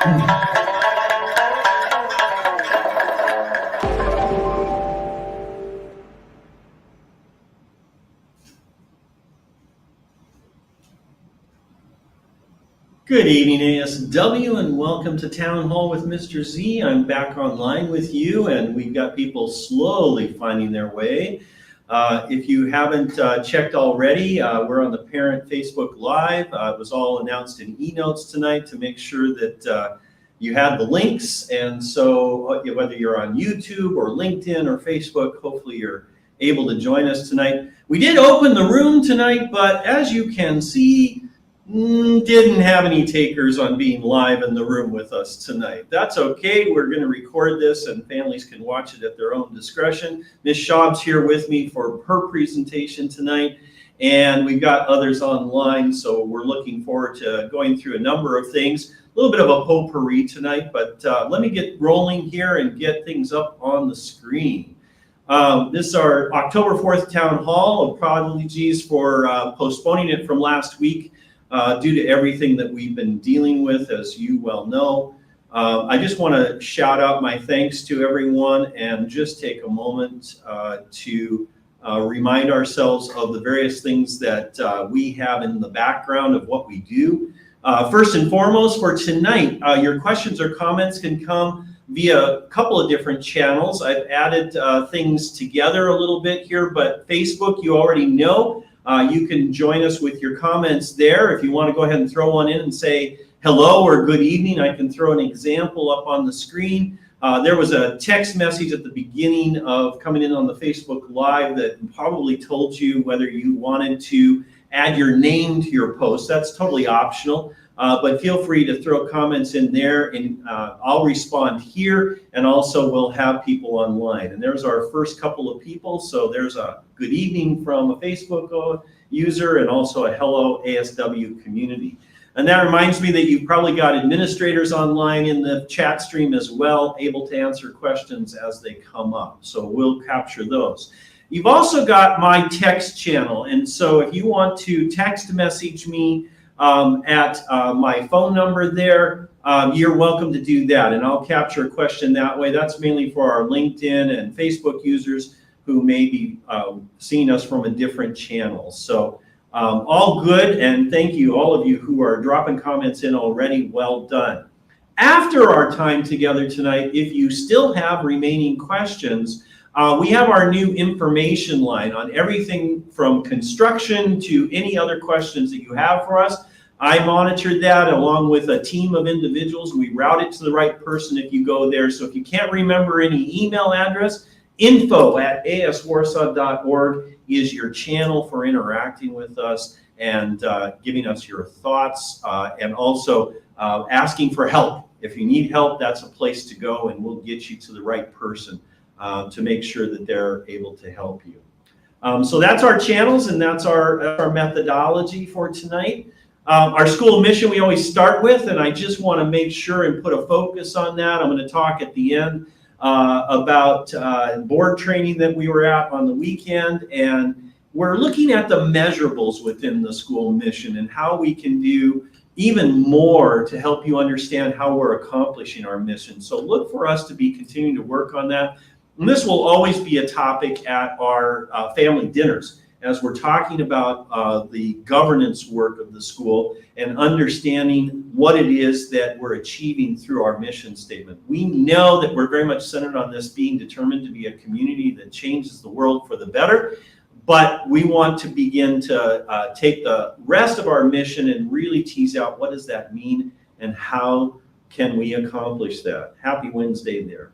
Good evening, ASW, and welcome to Town Hall with Mr. Z. I'm back online with you, and we've got people slowly finding their way. If you haven't checked already, we're on the Parent Facebook Live. It was all announced in e-notes tonight to make sure that you had the links. And so whether you're on YouTube or LinkedIn or Facebook, hopefully you're able to join us tonight. We did open the room tonight, but as you can see, didn't have any takers on being live in the room with us tonight. That's okay. We're going to record this and families can watch it at their own discretion. Ms. Schaub's here with me for her presentation tonight, and we've got others online, so we're looking forward to going through a number of things. A little bit of a potpourri tonight, but let me get rolling here and get things up on the screen. This is our October 4th Town Hall. Apologies for postponing it from last week. Due to everything that we've been dealing with, as you well know. I just want to shout out my thanks to everyone and just take a moment to remind ourselves of the various things that we have in the background of what we do. First and foremost, for tonight, your questions or comments can come via a couple of different channels. I've added things together a little bit here, but Facebook, you already know. You can join us with your comments there. If you want to go ahead and throw one in and say hello or good evening, I can throw an example up on the screen. There was a text message at the beginning of coming in on the Facebook Live that probably told you whether you wanted to add your name to your post. That's totally optional, but feel free to throw comments in there, and I'll respond here, and also we'll have people online. And there's our first couple of people. So there's a good evening from a Facebook user and also a hello ASW community. And that reminds me that you've probably got administrators online in the chat stream as well, able to answer questions as they come up. So we'll capture those. You've also got my text channel. And so if you want to text message me at my phone number there, you're welcome to do that. And I'll capture a question that way. That's mainly for our LinkedIn and Facebook users who may be seeing us from a different channel. So all good, and thank you, all of you who are dropping comments in already. Well done. After our time together tonight, if you still have remaining questions, we have our new information line on everything from construction to any other questions that you have for us. I monitored that along with a team of individuals. We route it to the right person if you go there. So if you can't remember any email address, info@aswarsaw.org is your channel for interacting with us and giving us your thoughts and also asking for help. If you need help, that's a place to go, and we'll get you to the right person to make sure that they're able to help you. So that's our channels, and that's our methodology for tonight. Our school mission we always start with, and I just want to make sure and put a focus on that. I'm going to talk at the end about board training that we were at on the weekend, and we're looking at the measurables within the school mission and how we can do even more to help you understand how we're accomplishing our mission. So look for us to be continuing to work on that. And this will always be a topic at our family dinners as we're talking about the governance work of the school and understanding what it is that we're achieving through our mission statement. We know that we're very much centered on this being determined to be a community that changes the world for the better, but we want to begin to take the rest of our mission and really tease out what does that mean and how can we accomplish that. Happy Wednesday there.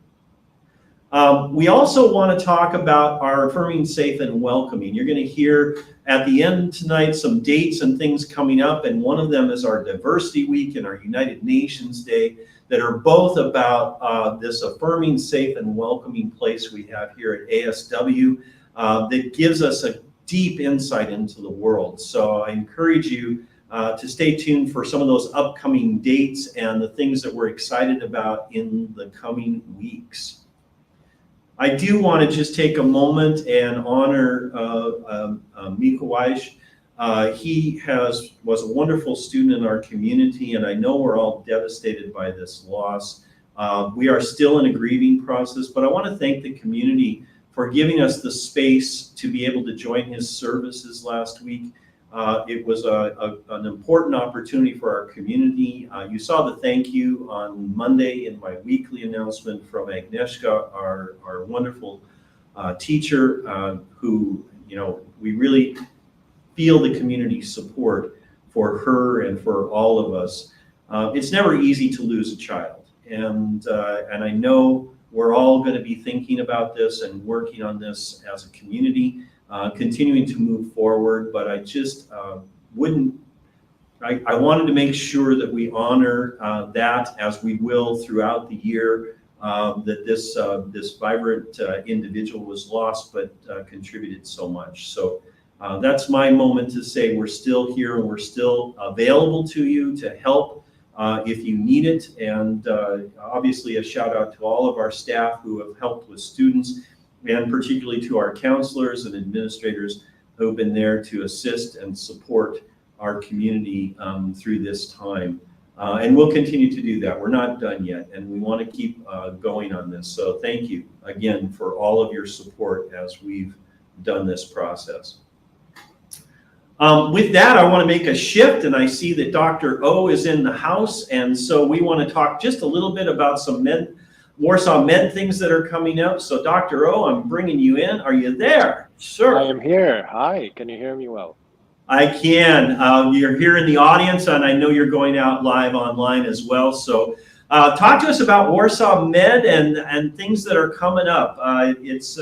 We also want to talk about our Affirming Safe and Welcoming. You're going to hear at the end tonight some dates and things coming up, and one of them is our Diversity Week and our United Nations Day that are both about this affirming, safe, and welcoming place we have here at ASW that gives us a deep insight into the world. So I encourage you to stay tuned for some of those upcoming dates and the things that we're excited about in the coming weeks. I do want to just take a moment and honor Mika Weish, He was a wonderful student in our community, and I know we're all devastated by this loss. We are still in a grieving process, but I want to thank the community for giving us the space to be able to join his services last week. It was an important opportunity for our community. You saw the thank you on Monday in my weekly announcement from Agnieszka, our wonderful teacher, who, we really feel the community support for her and for all of us. It's never easy to lose a child, and I know we're all going to be thinking about this and working on this as a community, continuing to move forward. But I just I wanted to make sure that we honor that, as we will throughout the year, that this vibrant individual was lost, but contributed so much. So that's my moment to say we're still here and we're still available to you to help if you need it. And obviously a shout out to all of our staff who have helped with students, and particularly to our counselors and administrators who have been there to assist and support our community through this time. And we'll continue to do that. We're not done yet, and we want to keep going on this. So thank you again for all of your support as we've done this process. With that, I want to make a shift, and I see that Dr. O is in the house, and so we want to talk just a little bit about some Warsaw Med things that are coming up. So Dr. O, I'm bringing you in. Are you there? Sure. I am here. Hi, can you hear me well? I can. You're here in the audience, and I know you're going out live online as well. So talk to us about Warsaw Med and things that are coming up. It's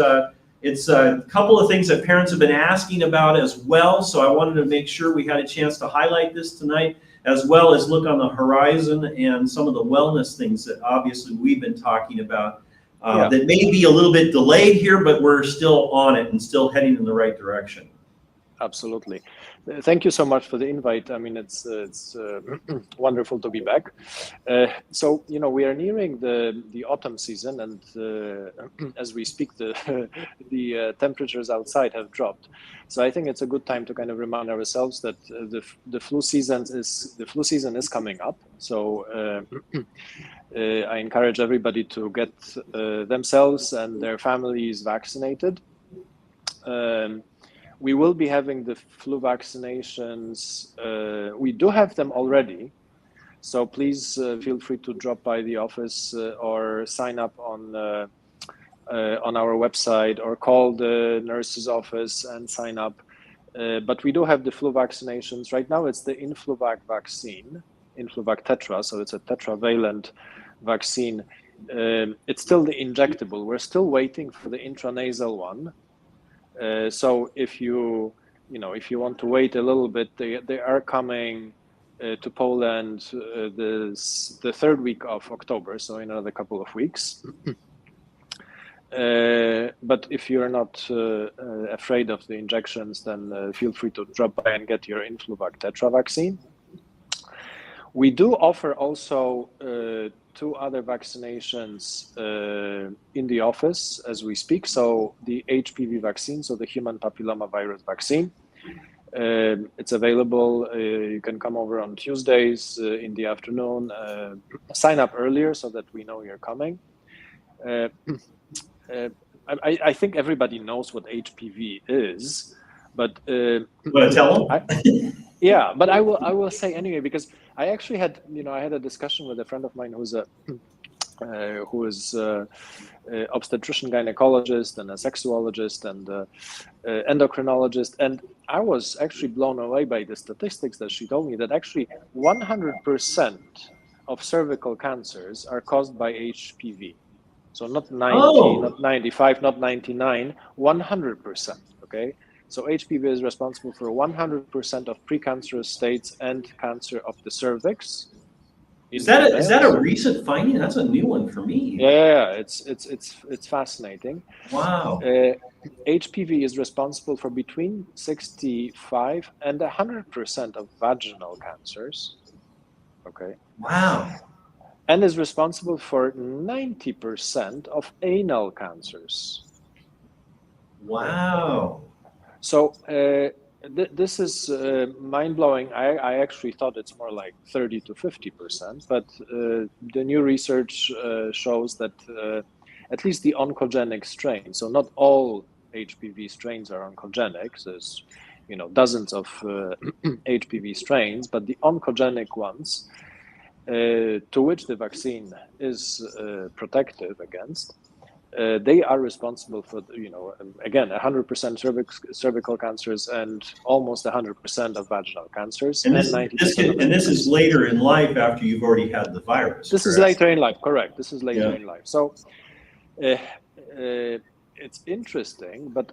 a couple of things that parents have been asking about as well, so I wanted to make sure we had a chance to highlight this tonight, as well as look on the horizon and some of the wellness things that obviously we've been talking about that may be a little bit delayed here, but we're still on it and still heading in the right direction. Absolutely. Thank you so much for the invite. I mean, it's wonderful to be back. So, we are nearing the autumn season, and as we speak, the temperatures outside have dropped. So I think it's a good time to kind of remind ourselves that the flu season is coming up. So I encourage everybody to get themselves and their families vaccinated. We will be having the flu vaccinations. We do have them already, so please feel free to drop by the office or sign up on our website or call the nurse's office and sign up. But we do have the flu vaccinations. Right now it's the Influvac vaccine, Influvac Tetra, so it's a tetravalent vaccine. It's still the injectable. We're still waiting for the intranasal one. So if you want to wait a little bit, they are coming to Poland the third week of October, so in another couple of weeks. But if you're not afraid of the injections, then feel free to drop by and get your Influvac Tetra vaccine. We do offer also 2 other vaccinations in the office as we speak. So the HPV vaccine, so the human papillomavirus vaccine, it's available. You can come over on Tuesdays in the afternoon. Sign up earlier so that we know you're coming. I think everybody knows what HPV is, but you want to tell them? Yeah, but I will say anyway, because I actually had a discussion with a friend of mine who is obstetrician gynecologist and a sexuologist and endocrinologist, and I was actually blown away by the statistics that she told me that actually 100% of cervical cancers are caused by HPV. So not 90, not 95, not 99, 100%. Okay. So HPV is responsible for 100% of precancerous states and cancer of the cervix. Is that a recent finding? That's a new one for me. Yeah, it's fascinating. Wow. HPV is responsible for between 65 and 100% of vaginal cancers. Okay. Wow. And is responsible for 90% of anal cancers. Wow. So This is mind-blowing. I actually thought it's more like 30 to 50%, but the new research shows that at least the oncogenic strains, so not all HPV strains are oncogenic, so there's dozens of HPV strains, but the oncogenic ones, to which the vaccine is protective against, they are responsible for, again, 100% cervical cancers and almost 100% of vaginal cancers, and 90% of this is later in life after you've already had the virus. This is later in life, correct. This is later in life. So it's interesting, but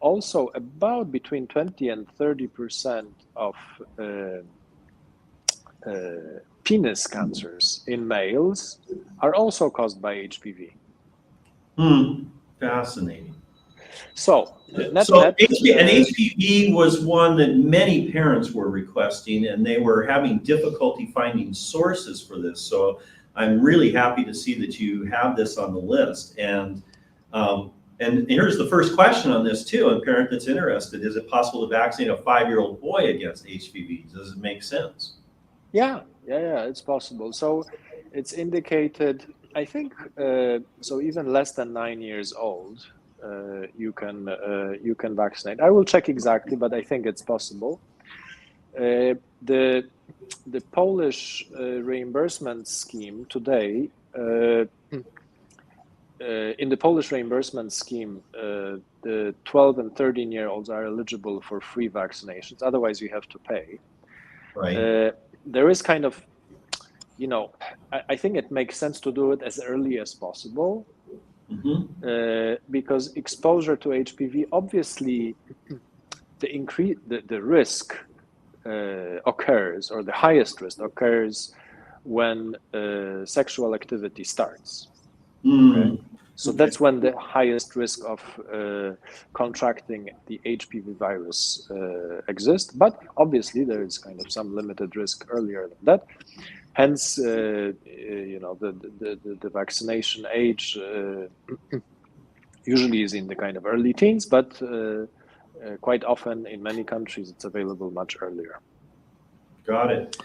also about between 20 and 30% of penis cancers in males are also caused by HPV. Fascinating. So HPV was one that many parents were requesting, and they were having difficulty finding sources for this. So I'm really happy to see that you have this on the list. And here's the first question on this too. A parent that's interested: is it possible to vaccinate a 5-year-old boy against HPV? Does it make sense? Yeah, it's possible. So it's indicated, I think, so even less than 9 years old, you can vaccinate. I will check exactly, but I think it's possible. The Polish reimbursement scheme today, in the Polish reimbursement scheme, the 12 and 13-year-olds are eligible for free vaccinations. Otherwise, you have to pay. Right. There is kind of, I think it makes sense to do it as early as possible, because exposure to HPV, obviously, the risk occurs, or the highest risk occurs when sexual activity starts. Okay? So that's when the highest risk of contracting the HPV virus exists. But obviously, there is kind of some limited risk earlier than that. Hence, the vaccination age usually is in the kind of early teens, but quite often in many countries it's available much earlier. Got it.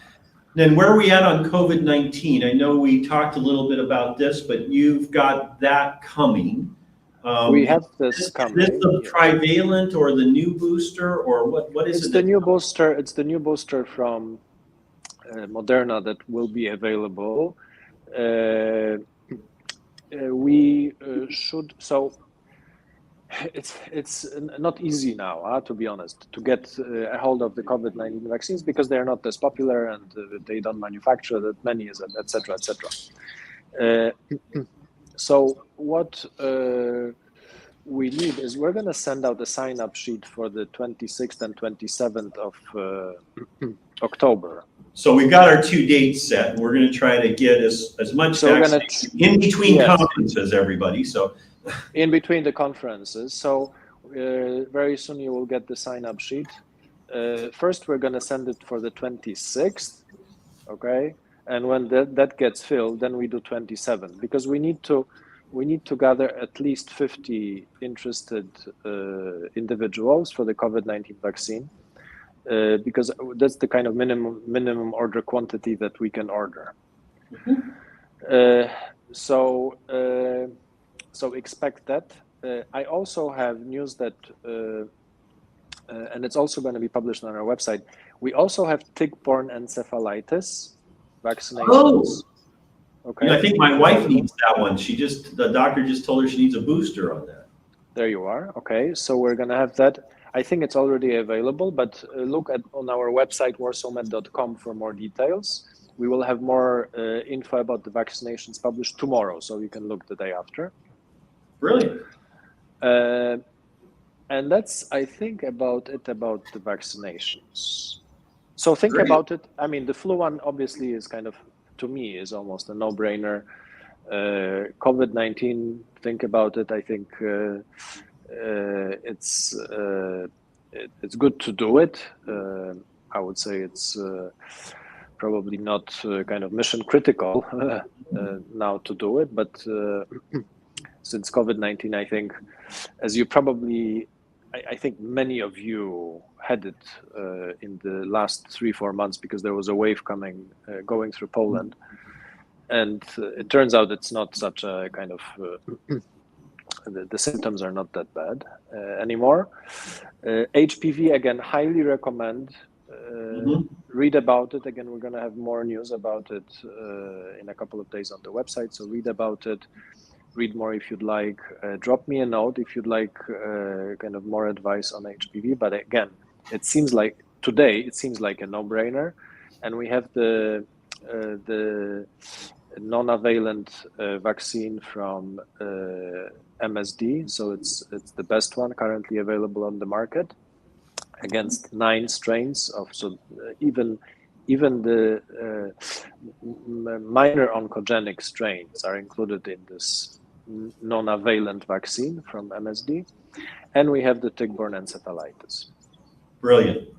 Then where are we at on COVID-19? I know we talked a little bit about this, but you've got that coming. We have this coming. Is this the trivalent or the new booster, or what is it? It's the new booster. It's the new booster from Moderna that will be available. We should. So it's not easy now, to be honest, to get a hold of the COVID-19 vaccines, because they're not as popular and they don't manufacture that many, etc., etc. So what we need is, we're going to send out a sign-up sheet for the 26th and 27th of October. So we've got our 2 dates set, and we're going to try to get as much vaccination in between conferences, everybody. So in between the conferences. So very soon you will get the sign-up sheet. First, we're going to send it for the 26th, okay? And when that gets filled, then we do 27, because we need to gather at least 50 interested individuals for the COVID-19 vaccine, because that's the kind of minimum order quantity that we can order. So expect that. I also have news that, and it's also going to be published on our website, we also have tick-borne encephalitis vaccinations. Okay. I think my wife needs that one. The doctor just told her she needs a booster on that. There you are. Okay, so we're going to have that. I think it's already available, but look on our website, warsawmed.com, for more details. We will have more info about the vaccinations published tomorrow, so you can look the day after. Brilliant. And that's, I think, about the vaccinations. So think about it. I mean, the flu one obviously is kind of, to me, is almost a no-brainer. COVID-19, think about it. I think it's good to do it. I would say it's probably not kind of mission critical now to do it, but since COVID-19, I think, as you probably, I think many of you headed in the last 3-4 months, because there was a wave going through Poland, and it turns out it's not such a kind of the symptoms are not that bad anymore. HPV, again, highly recommend. Read about it. Again, we're going to have more news about it in a couple of days on the website, so read about it. Read more if you'd like. Drop me a note if you'd like kind of more advice on HPV. But again, it seems like today it seems like a no-brainer, and we have the non-valent vaccine from MSD, so it's the best one currently available on the market against 9 strains of even the minor oncogenic strains are included in this non-valent vaccine from MSD, and we have the tick-borne encephalitis. Brilliant.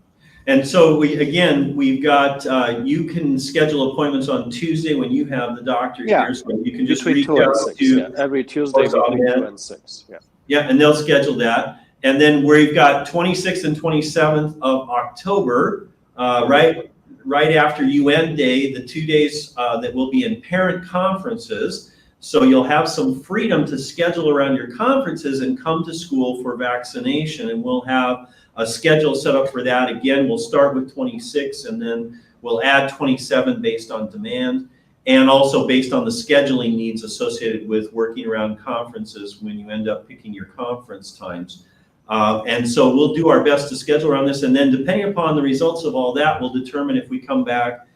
And so we've got, you can schedule appointments on Tuesday when you have the doctor here, so you can just reach out to every Tuesday between 2 and 6. Yeah, and they'll schedule that. And then we've got 26th and 27th of October, right after UN Day, the 2 days that will be in parent conferences. So you'll have some freedom to schedule around your conferences and come to school for vaccination. And we'll have a schedule set up for that. Again, we'll start with 26 and then we'll add 27 based on demand, and also based on the scheduling needs associated with working around conferences when you end up picking your conference times. And so we'll do our best to schedule around this, and then depending upon the results of all that, we'll determine if we come back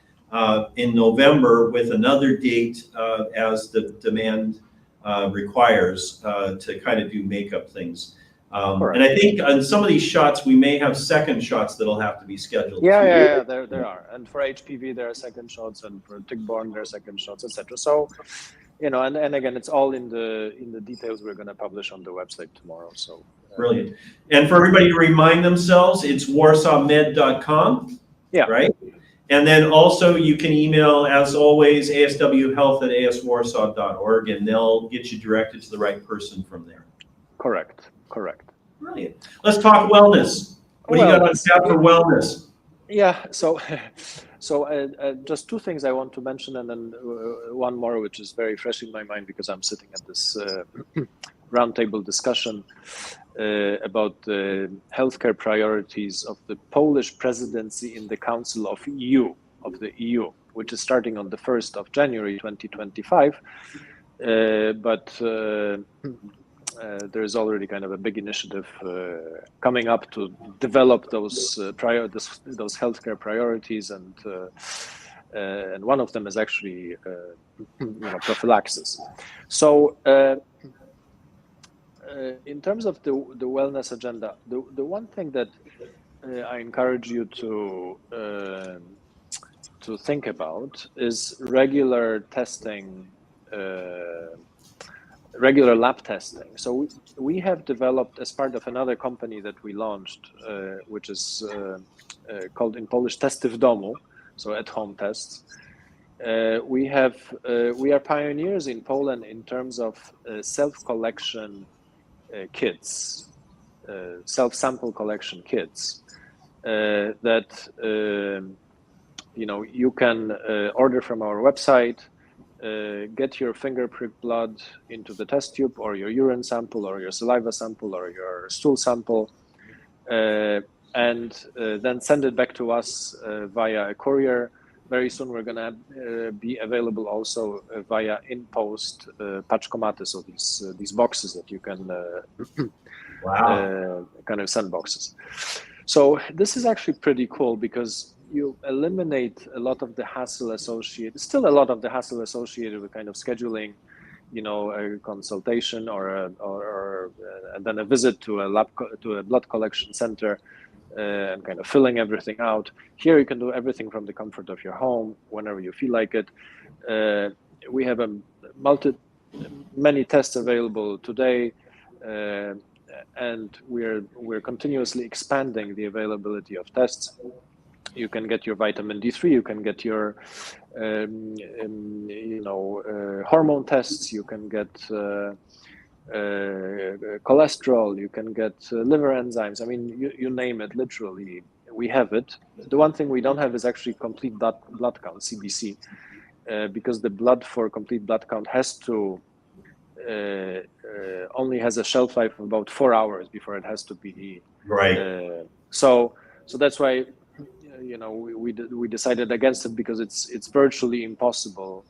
in November with another date as the demand requires to kind of do makeup things. And I think on some of these shots, we may have second shots that'll have to be scheduled. Yeah, there are. And for HPV, there are second shots, and for tick-borne, there are second shots, etc. So, and again, it's all in the details we're going to publish on the website tomorrow. So brilliant. And for everybody to remind themselves, it's warsawmed.com. Yeah. Right. And then also you can email, as always, aswhealth@aswarsaw.org, and they'll get you directed to the right person from there. Correct. Brilliant. Let's talk wellness. What do you got on tap for wellness? Yeah, so just 2 things I want to mention, and then one more, which is very fresh in my mind because I'm sitting at this roundtable discussion about the healthcare priorities of the Polish presidency in the Council of the EU, which is starting on the 1st of January 2025. There is already kind of a big initiative coming up to develop those healthcare priorities, and one of them is actually prophylaxis. So in terms of the wellness agenda, the one thing that I encourage you to think about is regular testing. Regular lab testing. So we have developed, as part of another company that we launched, which is called in Polish testy w domu, so at-home tests. We are pioneers in Poland in terms of self-collection kits, self-sample collection kits that you can order from our website. Get your finger prick blood into the test tube, or your urine sample, or your saliva sample, or your stool sample, and then send it back to us via a courier. Very soon we're going to be available also via in-post paczkomaty, so these boxes that you can kind of send boxes. So this is actually pretty cool because you eliminate a lot of the hassle associated with kind of scheduling, a consultation or then a visit to a blood collection center and kind of filling everything out. Here you can do everything from the comfort of your home whenever you feel like it. We have many tests available today, and we're continuously expanding the availability of tests. You can get your vitamin D3, you can get your hormone tests, you can get cholesterol, you can get liver enzymes. I mean, you name it, literally, we have it. The one thing we don't have is actually complete blood count, CBC, because the blood for complete blood count has to only has a shelf life of about 4 hours before it has to be Right. so that's why we decided against it, because it's virtually impossible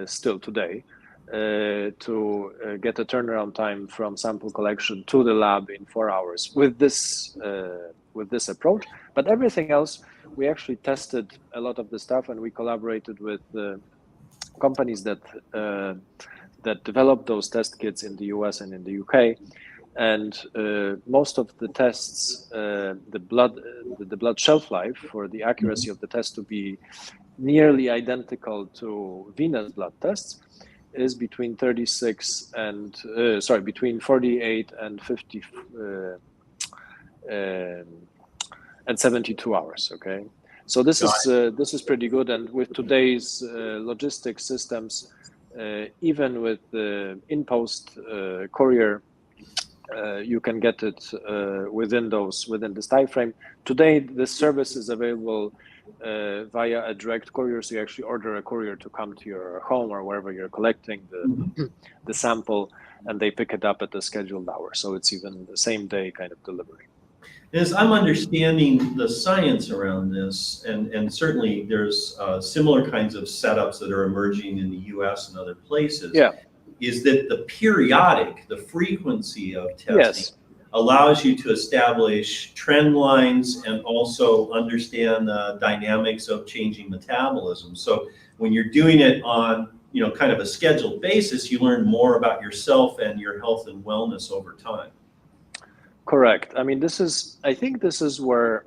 still today to get a turnaround time from sample collection to the lab in 4 hours with this approach. But everything else, we actually tested a lot of the stuff, and we collaborated with companies that developed those test kits in the US and in the UK. And most of the tests, the blood shelf life for the accuracy of the test to be nearly identical to venous blood tests is between 48 and 50 and 72 hours. Okay, so this is pretty good, and with today's logistics systems, even with the in-post courier, you can get it within this time frame. Today, this service is available via a direct courier, so you actually order a courier to come to your home or wherever you're collecting the sample, and they pick it up at a scheduled hour. So it's even the same day kind of delivery. As I'm understanding the science around this, and certainly there's similar kinds of setups that are emerging in the US and other places, is that the frequency of testing allows you to establish trend lines and also understand the dynamics of changing metabolism. So when you're doing it on kind of a scheduled basis, you learn more about yourself and your health and wellness over time. Correct. I mean, I think this is where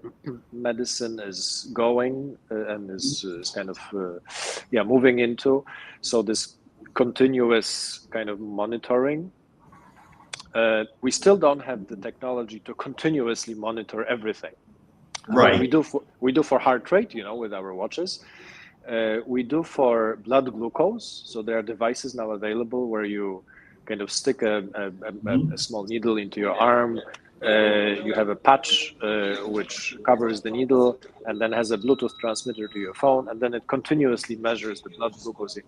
medicine is going and is kind of moving into. So this continuous kind of monitoring. We still don't have the technology to continuously monitor everything. Right. We do for heart rate, with our watches. We do for blood glucose. So there are devices now available where you kind of stick a small needle into your arm. You have a patch which covers the needle and then has a Bluetooth transmitter to your phone, and then it continuously measures the blood glucose in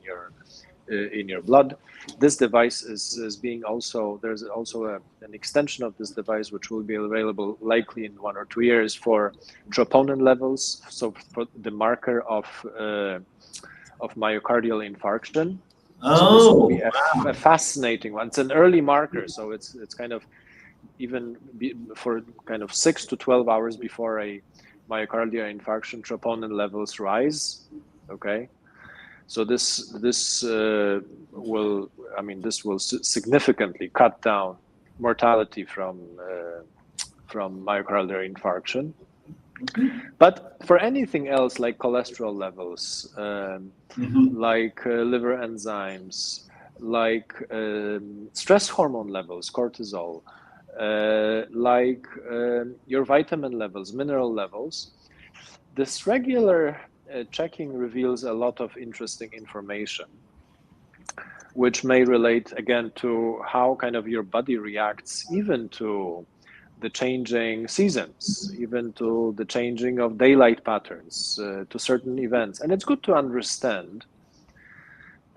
your blood. This device is being there's also an extension of this device which will be available likely in 1 or 2 years for troponin levels, so for the marker of myocardial infarction. So this will be a fascinating one. It's an early marker, so it's kind of even for kind of 6 to 12 hours before a myocardial infarction, troponin levels rise. Okay, so this will significantly cut down mortality from myocardial infarction. But for anything else like cholesterol levels, like liver enzymes, like stress hormone levels, cortisol, like your vitamin levels, mineral levels, this regular checking reveals a lot of interesting information, which may relate again to how kind of your body reacts even to the changing seasons, even to the changing of daylight patterns, to certain events. And it's good to understand.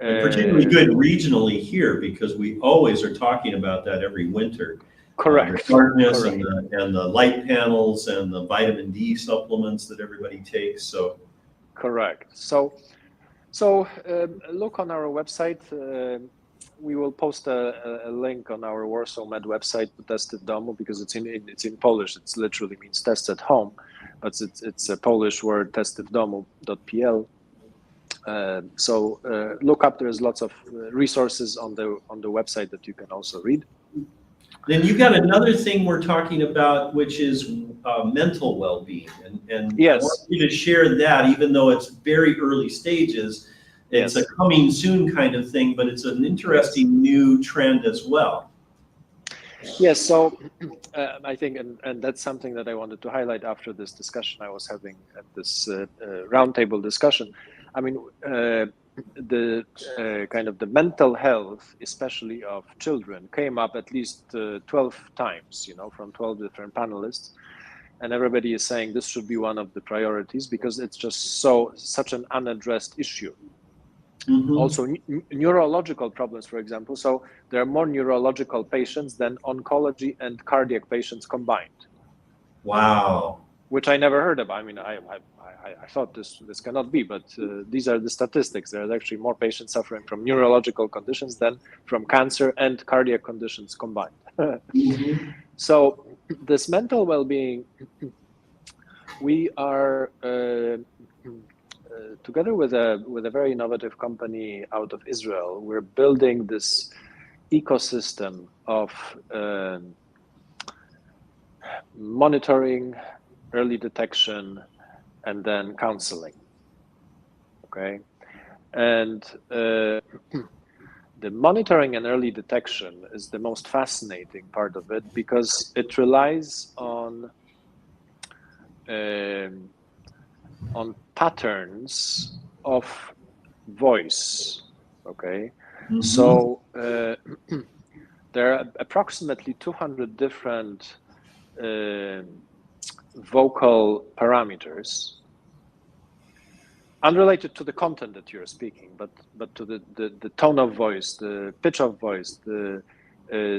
And particularly good regionally here, because we always are talking about that every winter. Correct. The darkness. Correct. And the light panels and the vitamin D supplements that everybody takes. So. Correct. So look on our website. We will post a link on our Warsaw Med website to Test at Domu, because it's in Polish. It literally means test at home, but it's a Polish word, testeddomu.pl. So look up. There's lots of resources on the website that you can also read. Then you've got another thing we're talking about, which is mental well-being, and yes. I want you to share that, even though it's very early stages. It's a coming soon kind of thing, but it's an interesting new trend as well. Yes, so I think, and that's something that I wanted to highlight after this discussion I was having at this roundtable discussion. I mean, the kind of the mental health, especially of children, came up at least 12 times, from 12 different panelists. And everybody is saying this should be one of the priorities because it's just such an unaddressed issue. Mm-hmm. Also, neurological problems, for example. So there are more neurological patients than oncology and cardiac patients combined. Wow. Which I never heard of. I mean, I thought this cannot be, but these are the statistics. There are actually more patients suffering from neurological conditions than from cancer and cardiac conditions combined. Mm-hmm. So this mental well-being, we are together with a very innovative company out of Israel. We're building this ecosystem of monitoring, early detection, and then counseling. Okay, and the monitoring and early detection is the most fascinating part of it because it relies on patterns of voice. Okay, mm-hmm. So there are approximately 200 different vocal parameters unrelated to the content that you're speaking, but to the tone of voice, the pitch of voice, the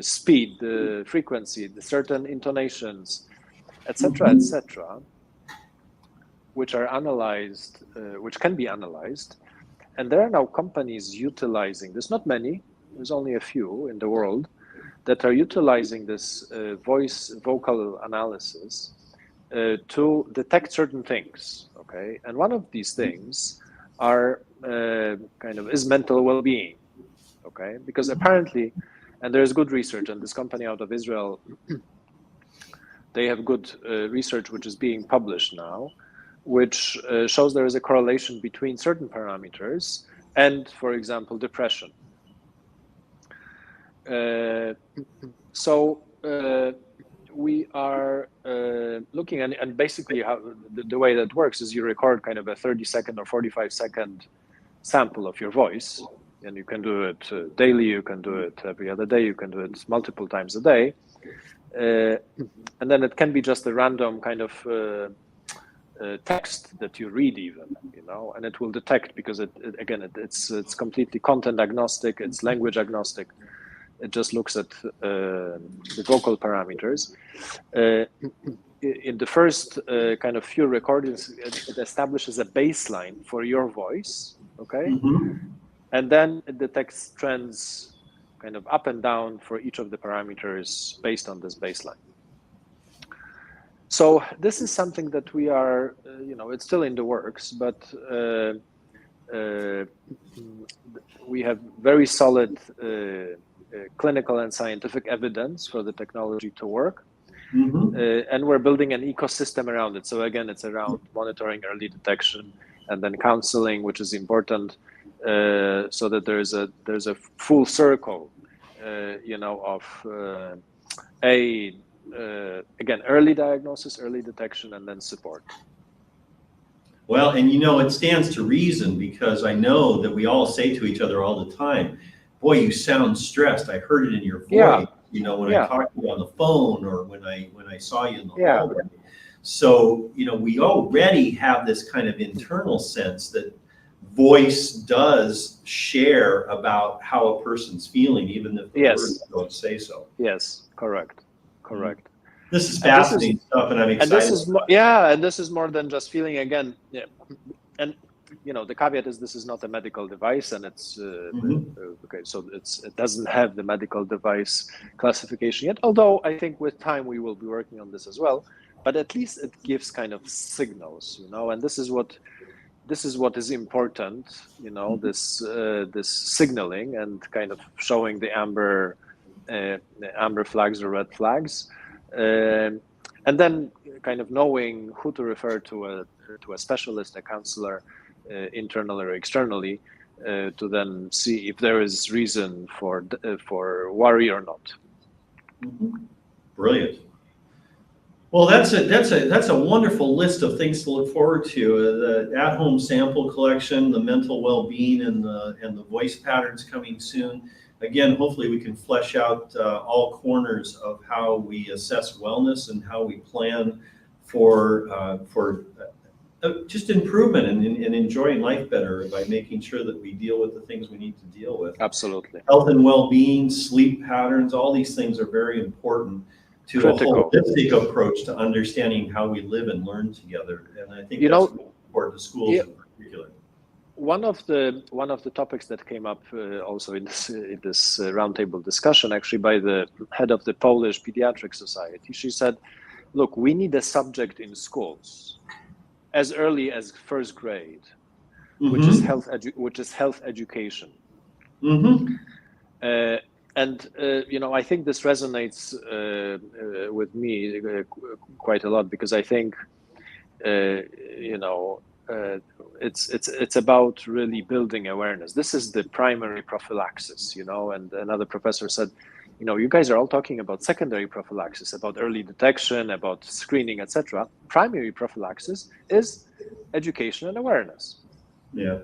speed, the frequency, the certain intonations, etc., etc., which are analyzed, which can be analyzed. And there are now companies utilizing this, not many, there's only a few in the world, that are utilizing this vocal analysis to detect certain things, okay? And one of these things are is mental well-being, okay? Because apparently, and there's good research, and this company out of Israel, they have good research which is being published now, which shows there is a correlation between certain parameters and, for example, depression. So we are looking, and basically how the way that works is you record kind of a 30-second or 45-second sample of your voice, and you can do it daily, you can do it every other day, you can do it multiple times a day, and then it can be just a random kind of text that you read even, and it will detect, because it's completely content agnostic, it's language agnostic. It just looks at the vocal parameters. In the first kind of few recordings, it establishes a baseline for your voice, okay? Mm-hmm. And then it detects trends kind of up and down for each of the parameters based on this baseline. So this is something that we are, it's still in the works, but we have very solid clinical and scientific evidence for the technology to work. Mm-hmm. And we're building an ecosystem around it. So again, it's around monitoring, early detection, and then counseling, which is important, so that there's a full circle, of again, early diagnosis, early detection, and then support. Well, and it stands to reason, because I know that we all say to each other all the time, boy, you sound stressed. I heard it in your voice, when I talked to you on the phone, or when I saw you in the hallway. So, we already have this kind of internal sense that voice does share about how a person's feeling, even if the words don't say so. Yes, correct. This is fascinating stuff, and I'm excited. And this is more than just feeling, again. Yeah. And the caveat is this is not a medical device, and it's okay. So it doesn't have the medical device classification yet. Although I think with time we will be working on this as well. But at least it gives kind of signals, and this is what is important, this signaling and kind of showing the amber flags or red flags, and then kind of knowing who to refer to a specialist, a counselor, internally or externally, to then see if there is reason for worry or not. Mm-hmm. Brilliant. Well, that's a wonderful list of things to look forward to. The at-home sample collection, the mental well-being, and the voice patterns coming soon. Again, hopefully we can flesh out all corners of how we assess wellness and how we plan for just improvement and enjoying life better by making sure that we deal with the things we need to deal with. Absolutely. Health and well-being, sleep patterns, all these things are very important to Critical. a holistic approach to understanding how we live and learn together. And I think that's important to schools in particular. One of the topics that came up also in this roundtable discussion, actually by the head of the Polish Pediatric Society, she said, "Look, we need a subject in schools as early as first grade, which is health education." Mm-hmm. I think this resonates with me quite a lot, because I think it's about really building awareness. This is the primary prophylaxis, and another professor said, you guys are all talking about secondary prophylaxis, about early detection, about screening, etc. Primary prophylaxis is education and awareness. Yeah.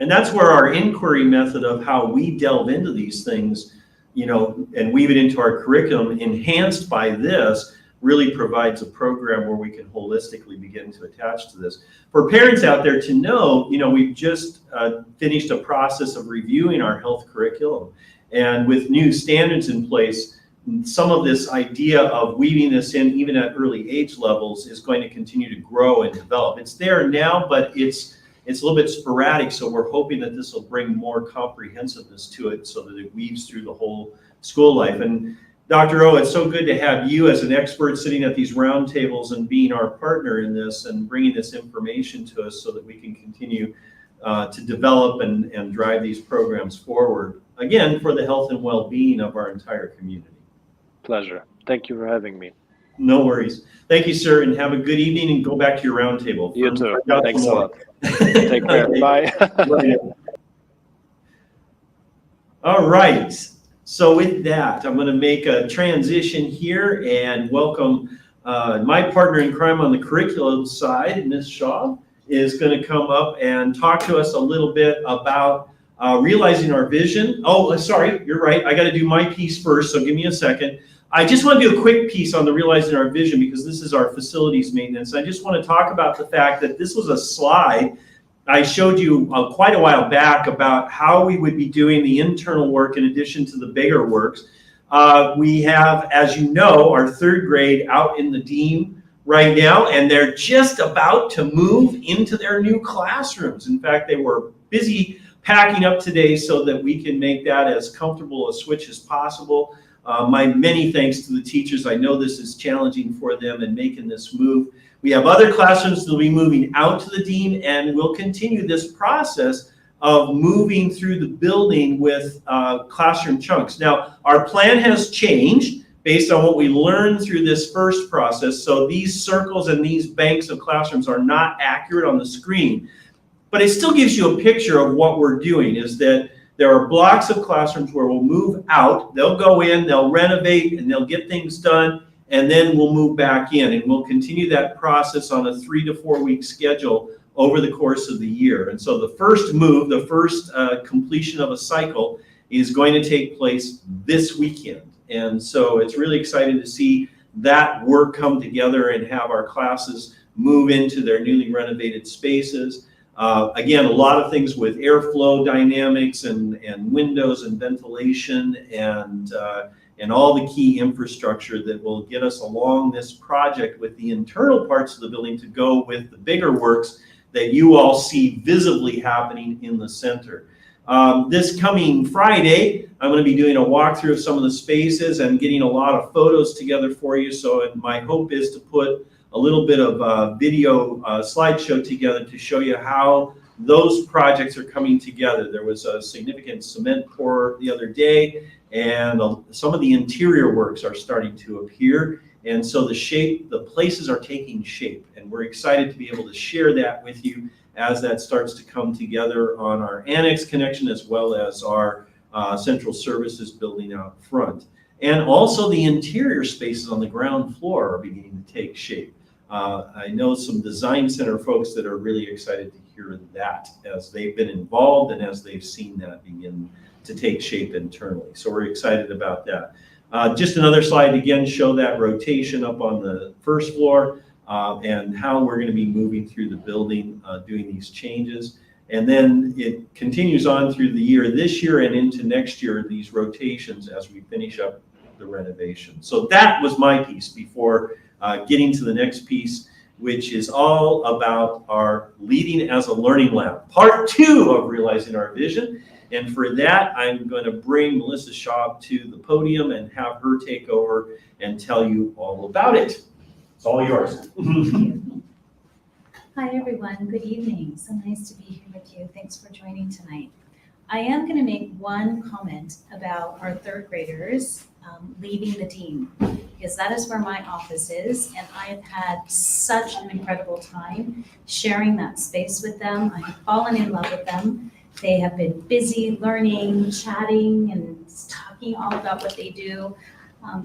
And that's where our inquiry method of how we delve into these things, and weave it into our curriculum, enhanced by this, really provides a program where we can holistically begin to attach to this. For parents out there to know, we've just finished a process of reviewing our health curriculum. And with new standards in place, some of this idea of weaving this in even at early age levels is going to continue to grow and develop. It's there now, but it's a little bit sporadic, so we're hoping that this will bring more comprehensiveness to it so that it weaves through the whole school life. And Dr. O, it's so good to have you as an expert sitting at these roundtables and being our partner in this and bringing this information to us so that we can continue to develop and drive these programs forward, again, for the health and well-being of our entire community. Pleasure. Thank you for having me. No worries. Thank you, sir, and have a good evening, and go back to your roundtable. You too. Thanks a lot. Take care. Bye. All right. So with that, I'm going to make a transition here and welcome my partner in crime on the curriculum side, Ms. Shaw, is going to come up and talk to us a little bit about realizing our vision. Oh, sorry, you're right. I got to do my piece first, so give me a second. I just want to do a quick piece on the realizing our vision, because this is our facilities maintenance. I just want to talk about the fact that this was a slide I showed you quite a while back about how we would be doing the internal work in addition to the bigger works. We have, as you know, our third grade out in the Dean right now, and they're just about to move into their new classrooms. In fact, they were busy packing up today so that we can make that as comfortable a switch as possible. My many thanks to the teachers. I know this is challenging for them in making this move. We have other classrooms that will be moving out to the Dean, and we'll continue this process of moving through the building with classroom chunks. Now, our plan has changed based on what we learned through this first process. So these circles and these banks of classrooms are not accurate on the screen, but it still gives you a picture of what we're doing, is that there are blocks of classrooms where we'll move out, they'll go in, they'll renovate, and they'll get things done, and then we'll move back in, and we'll continue that process on a 3 to 4 week schedule over the course of the year. And so the first move, the first completion of a cycle is going to take place this weekend. And so it's really exciting to see that work come together and have our classes move into their newly renovated spaces. Again, a lot of things with airflow dynamics and windows and ventilation and all the key infrastructure that will get us along this project with the internal parts of the building to go with the bigger works that you all see visibly happening in the center. This coming Friday, I'm going to be doing a walkthrough of some of the spaces and getting a lot of photos together for you. So my hope is to put a little bit of video slideshow together to show you how those projects are coming together. There was a significant cement pour the other day, and some of the interior works are starting to appear. And so the places are taking shape, and we're excited to be able to share that with you as that starts to come together on our annex connection, as well as our central services building out front. And also the interior spaces on the ground floor are beginning to take shape. I know some design center folks that are really excited to hear that as they've been involved and as they've seen that begin to take shape internally. So we're excited about that. Just another slide again, show that rotation up on the first floor and how we're going to be moving through the building, doing these changes. And then it continues on through the year, this year and into next year, these rotations as we finish up the renovation. So that was my piece before getting to the next piece, which is all about our Leading as a Learning Lab, part 2 of realizing our vision. And for that, I'm going to bring Melissa Schaub to the podium and have her take over and tell you all about it. It's all yours. Hi, everyone. Good evening. So nice to be here with you. Thanks for joining tonight. I am going to make one comment about our third graders leaving the team, because that is where my office is, and I have had such an incredible time sharing that space with them. I have fallen in love with them. They have been busy learning, chatting, and talking all about what they do.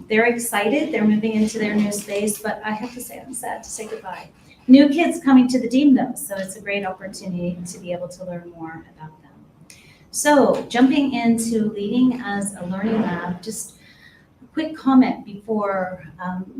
They're excited. They're moving into their new space, but I have to say I'm sad to say goodbye. New kids coming to the team though, so it's a great opportunity to be able to learn more about them. So jumping into Leading as a Learning Lab, just a quick comment before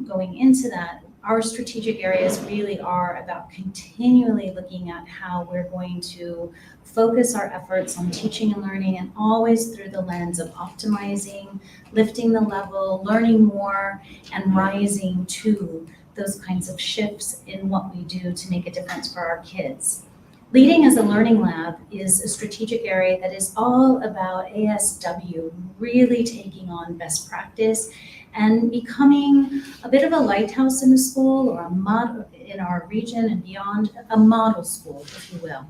going into that. Our strategic areas really are about continually looking at how we're going to focus our efforts on teaching and learning, and always through the lens of optimizing, lifting the level, learning more, and rising to those kinds of shifts in what we do to make a difference for our kids. Leading as a Learning Lab is a strategic area that is all about ASW really taking on best practice and becoming a bit of a lighthouse in the school, or a model in our region and beyond, a model school, if you will.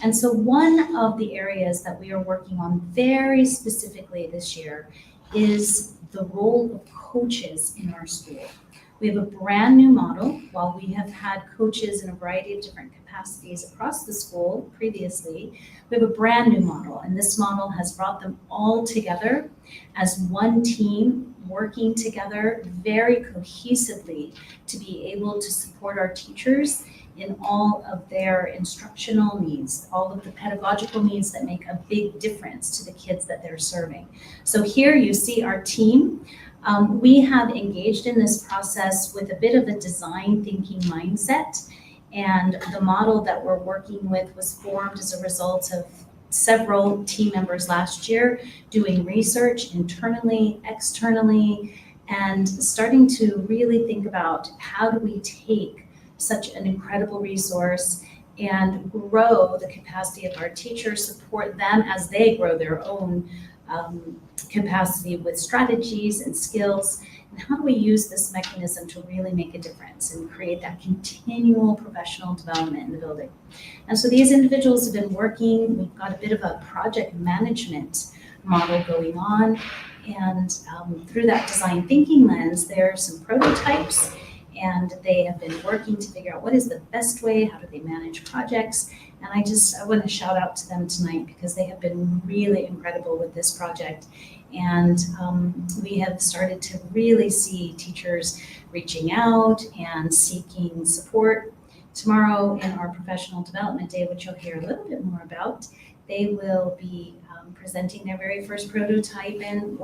And so one of the areas that we are working on very specifically this year is the role of coaches in our school. We have a brand new model. While we have had coaches in a variety of different capacities across the school previously, we have a brand new model, and this model has brought them all together as one team, working together very cohesively to be able to support our teachers in all of their instructional needs, all of the pedagogical needs that make a big difference to the kids that they're serving. So here you see our team. We have engaged in this process with a bit of a design thinking mindset, and the model that we're working with was formed as a result of several team members last year doing research internally, externally, and starting to really think about how do we take such an incredible resource and grow the capacity of our teachers, support them as they grow their own capacity with strategies and skills, and how do we use this mechanism to really make a difference and create that continual professional development in the building. And so these individuals have been working. We've got a bit of a project management model going on, and through that design thinking lens, there are some prototypes, and they have been working to figure out what is the best way, how do they manage projects. And I want to shout out to them tonight because they have been really incredible with this project. And we have started to really see teachers reaching out and seeking support. Tomorrow in our professional development day, which you'll hear a little bit more about, they will be presenting their very first prototype and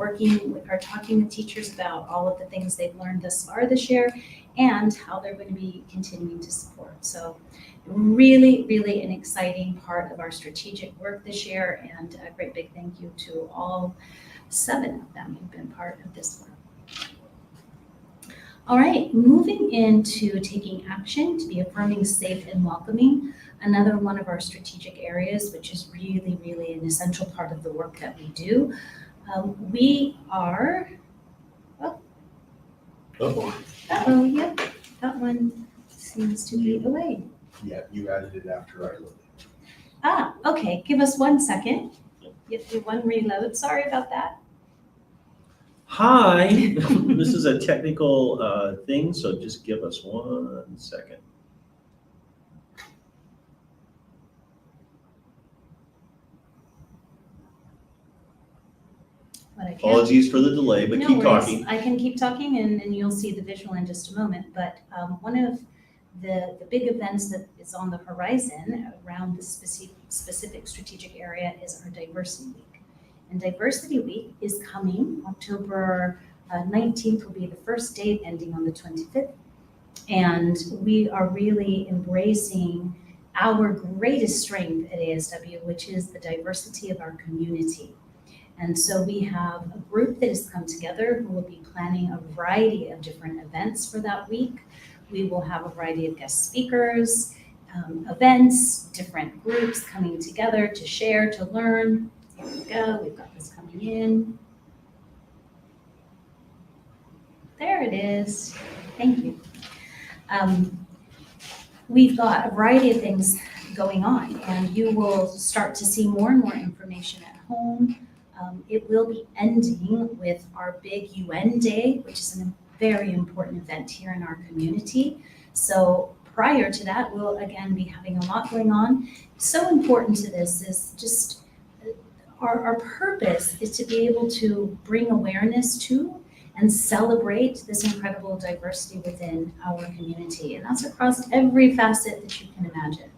talking with teachers about all of the things they've learned thus far this year and how they're going to be continuing to support. So really, really an exciting part of our strategic work this year, and a great big thank you to all 7 of them who've been part of this work. All right, moving into taking action to be affirming, safe, and welcoming, another one of our strategic areas, which is really, really an essential part of the work that we do. We are, yep, that one seems to be away. Yeah, you added it after I looked. Okay, give us 1 second. You have to do one reload, sorry about that. Hi, this is a technical thing, so just give us 1 second. what I can. Apologies for the delay, but No keep worries. talking. I can keep talking and you'll see the visual in just a moment. But one of the big events that is on the horizon around this specific strategic area is our Diversity Week. And Diversity Week is coming. October 19th will be the first date, ending on the 25th. And we are really embracing our greatest strength at ASW, which is the diversity of our community. And so we have a group that has come together who will be planning a variety of different events for that week. We will have a variety of guest speakers, events, different groups coming together to share, to learn. Here we go, we've got this coming in. There it is, thank you. We've got a variety of things going on, and you will start to see more and more information at home. It will be ending with our big UN Day, which is a very important event here in our community. So prior to that, we'll again be having a lot going on. So important to this is just our purpose is to be able to bring awareness to and celebrate this incredible diversity within our community. And that's across every facet that you can imagine.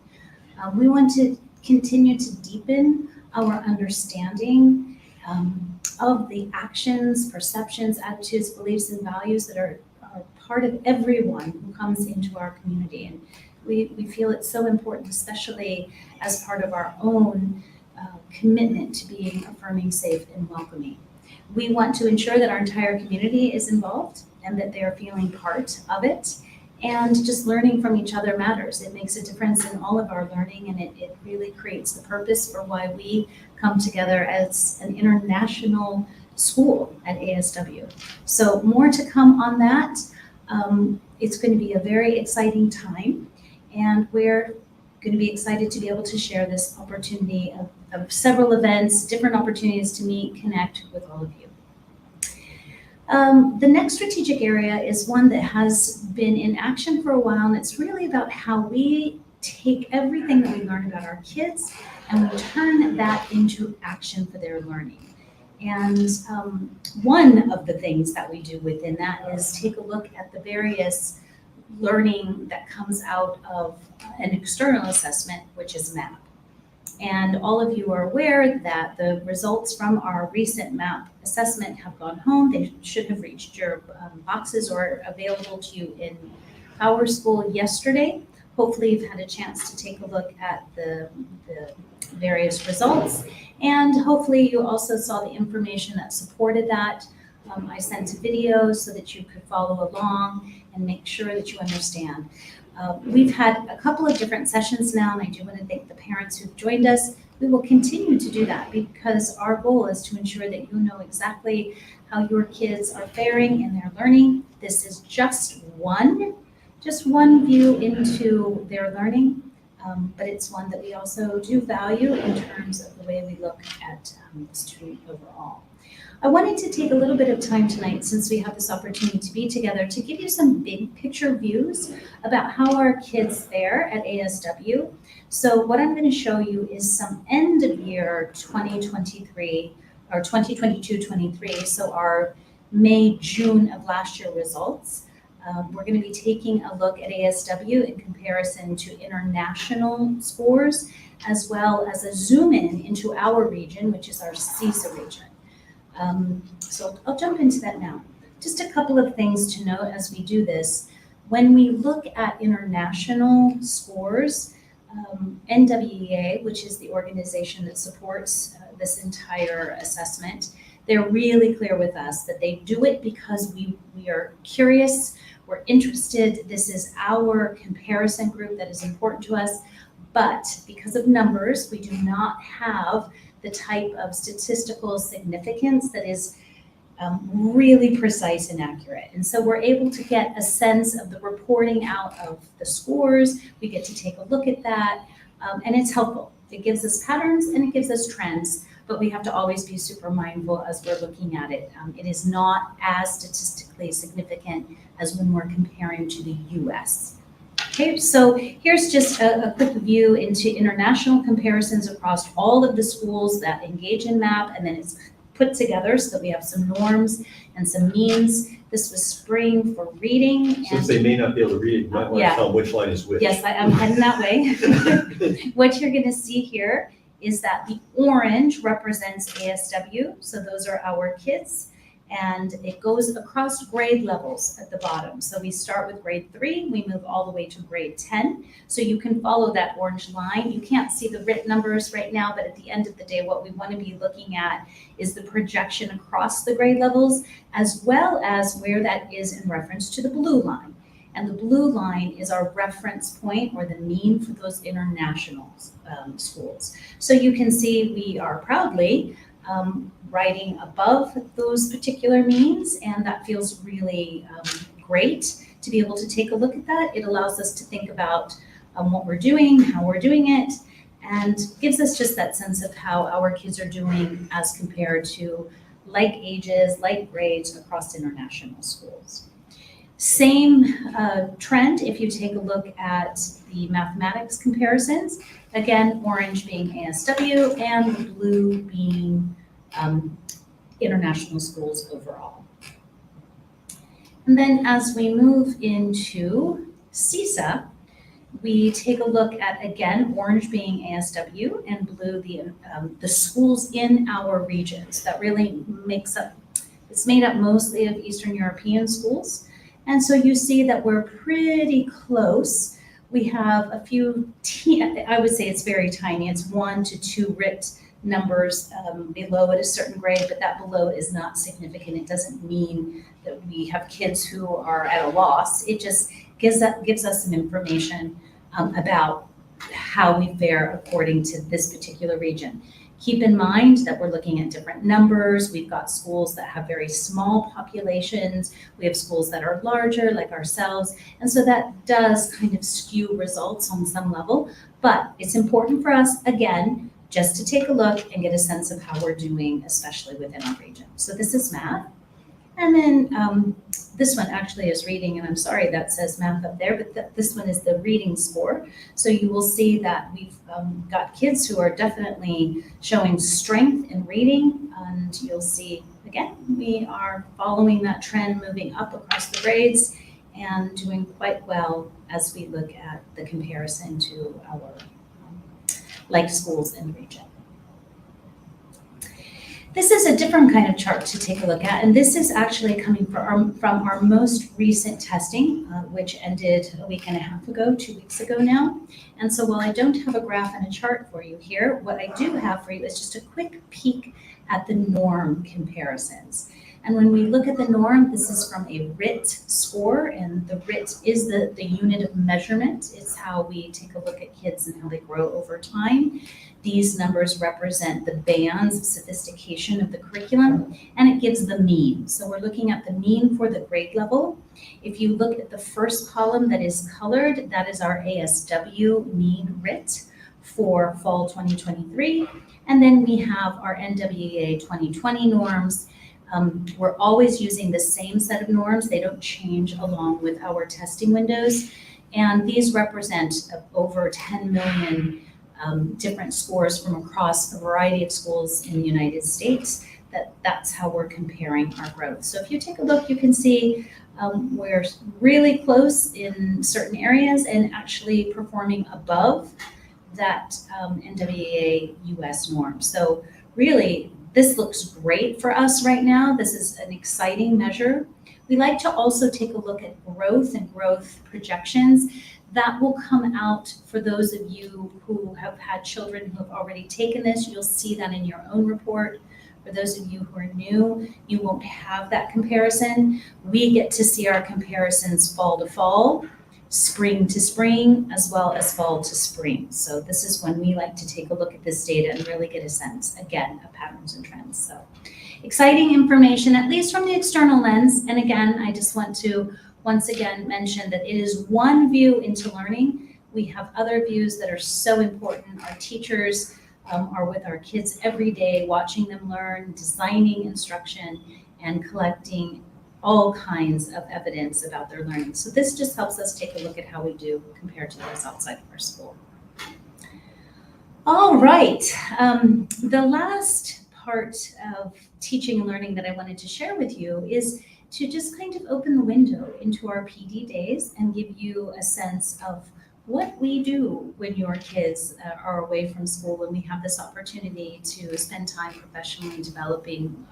We want to continue to deepen our understanding of the actions, perceptions, attitudes, beliefs, and values that are part of everyone who comes into our community. And we feel it's so important, especially as part of our own commitment to being affirming, safe, and welcoming. We want to ensure that our entire community is involved and that they are feeling part of it. And just learning from each other matters. It makes a difference in all of our learning, and it really creates the purpose for why we come together as an international school at ASW. So more to come on that. It's going to be a very exciting time, and we're going to be excited to be able to share this opportunity of several events, different opportunities to meet, connect with all of you. The next strategic area is one that has been in action for a while, and it's really about how we take everything that we learn about our kids and we turn that into action for their learning. And one of the things that we do within that is take a look at the various learning that comes out of an external assessment, which is MAP. And all of you are aware that the results from our recent MAP assessment have gone home. They should have reached your boxes or available to you in PowerSchool yesterday. Hopefully you've had a chance to take a look at the various results. And hopefully you also saw the information that supported that. I sent a video so that you could follow along and make sure that you understand. We've had a couple of different sessions now, and I do want to thank the parents who've joined us. We will continue to do that because our goal is to ensure that you know exactly how your kids are faring in their learning. This is just one view into their learning, but it's one that we also do value in terms of the way we look at the student overall. I wanted to take a little bit of time tonight, since we have this opportunity to be together, to give you some big picture views about how our kids fare at ASW. So what I'm going to show you is some end of year 2023 or 2022-23, so our May, June of last year results. We're going to be taking a look at ASW in comparison to international scores, as well as a zoom in into our region, which is our CESA region. So I'll jump into that now. Just a couple of things to note as we do this. When we look at international scores, NWEA, which is the organization that supports this entire assessment, they're really clear with us that they do it because we are curious, we're interested, this is our comparison group that is important to us, but because of numbers, we do not have the type of statistical significance that is really precise and accurate. And so we're able to get a sense of the reporting out of the scores. We get to take a look at that, and it's helpful. It gives us patterns and it gives us trends, but we have to always be super mindful as we're looking at it. It is not as statistically significant as when we're comparing to the US. Okay, so here's just a quick view into international comparisons across all of the schools that engage in MAP, and then it's put together so that we have some norms and some means. This was spring for reading. Since they may not be able to read it, you might want to Yeah. tell them which line is which. Yes, I'm heading that way. What you're gonna see here is that the orange represents ASW, so those are our kids. And it goes across grade levels at the bottom. So we start with grade 3, we move all the way to grade 10. So you can follow that orange line. You can't see the written numbers right now, but at the end of the day, what we want to be looking at is the projection across the grade levels, as well as where that is in reference to the blue line. And the blue line is our reference point or the mean for those international schools. So you can see we are proudly writing above those particular means, and that feels really great to be able to take a look at that. It allows us to think about what we're doing, how we're doing it, and gives us just that sense of how our kids are doing as compared to like ages, like grades across international schools. Same trend if you take a look at the mathematics comparisons. Again, orange being ASW and the blue being international schools overall. And then as we move into CISA, we take a look at, again, orange being ASW and blue the schools in our regions. That really makes up, it's made up mostly of Eastern European schools. And so you see that we're pretty close. We have a few, I would say it's very tiny. It's 1 to 2 RIT numbers below at a certain grade, but that below is not significant. It doesn't mean that we have kids who are at a loss. It just gives us some information about how we fare according to this particular region. Keep in mind that we're looking at different numbers. We've got schools that have very small populations. We have schools that are larger, like ourselves. And so that does kind of skew results on some level. But it's important for us, again, just to take a look and get a sense of how we're doing, especially within our region. So this is math. And then this one actually is reading, and I'm sorry that says math up there, but this one is the reading score. So you will see that we've got kids who are definitely showing strength in reading, and you'll see, again, we are following that trend, moving up across the grades and doing quite well as we look at the comparison to our like schools in the region. This is a different kind of chart to take a look at, and this is actually coming from our most recent testing, which ended a week and a half ago, 2 weeks ago now. And so while I don't have a graph and a chart for you here, what I do have for you is just a quick peek at the norm comparisons. And when we look at the norm, this is from a RIT score, and the RIT is the unit of measurement. It's how we take a look at kids and how they grow over time. These numbers represent the bands of sophistication of the curriculum, and it gives the mean. So we're looking at the mean for the grade level. If you look at the first column that is colored, that is our ASW mean RIT for fall 2023. And then we have our NWEA 2020 norms. We're always using the same set of norms. They don't change along with our testing windows. And these represent over 10 million different scores from across a variety of schools in the United States. That's how we're comparing our growth. So if you take a look, you can see we're really close in certain areas and actually performing above that NWEA US norm. So really, this looks great for us right now. This is an exciting measure. We like to also take a look at growth and growth projections. That will come out for those of you who have had children who have already taken this. You'll see that in your own report. For those of you who are new, you won't have that comparison. We get to see our comparisons fall to fall, spring to spring, as well as fall to spring. So this is when we like to take a look at this data and really get a sense, again, of patterns and trends. So exciting information, at least from the external lens. And again, I just want to once again mention that it is one view into learning. We have other views that are so important. Our teachers are with our kids every day, watching them learn, designing instruction, and collecting all kinds of evidence about their learning. So this just helps us take a look at how we do compared to those outside of our school. All right, the last part of teaching and learning that I wanted to share with you is to just kind of open the window into our PD days and give you a sense of what we do when your kids are away from school, when we have this opportunity to spend time professionally developing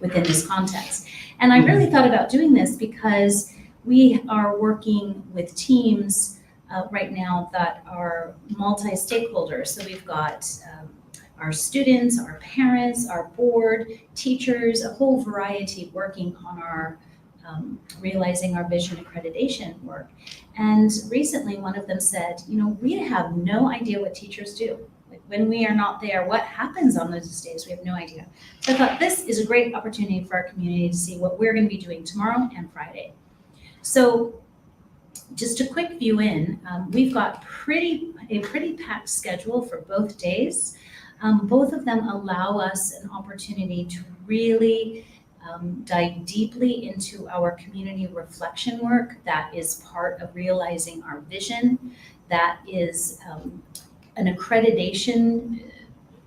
within this context. And I really thought about doing this because we are working with teams right now that are multi-stakeholders. So we've got our students, our parents, our board, teachers, a whole variety working on our realizing our vision accreditation work. And recently one of them said, we have no idea what teachers do. Like when we are not there, what happens on those days? We have no idea. So I thought this is a great opportunity for our community to see what we're going to be doing tomorrow and Friday. So just a quick view in, we've got a pretty packed schedule for both days. Both of them allow us an opportunity to really dive deeply into our community reflection work that is part of realizing our vision, that is an accreditation,